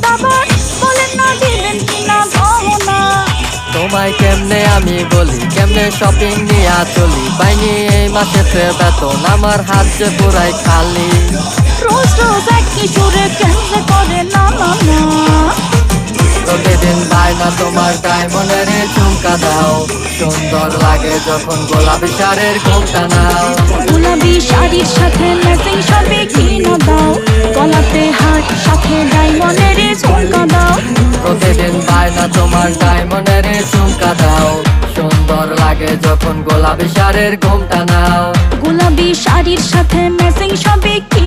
দাবার, বলেন না দিবেন কিনা গহনা। তোমায় কেমনে আমি বলি, কেমনে শপিং নিয়া চলি, পাইনি এই মাসেতে বেতন, আমার হাত যে পুরাই খালি। রোজ রোজ একই সুরে কেমনে করে না না না। প্রতিদিন বায়না তোমার ডায়মন্ডের ঝুমকা দাও, সুন্দর লাগে যখন গোলাপি শাড়ির ঘুমটা নাও। গোলাপি শাড়ির সাথে ম্যাচিং সবই কিনা দাও, গলাতে হার সাথে ডায়মন্ডের ঝুমকা দাও। প্রতিদিন বায়না তোমার ডায়মন্ডের ঝুমকা দাও, সুন্দর লাগে যখন গোলাপি শাড়ির ঘুমটা নাও। গোলাপি শাড়ির সাথে ম্যাচিং সব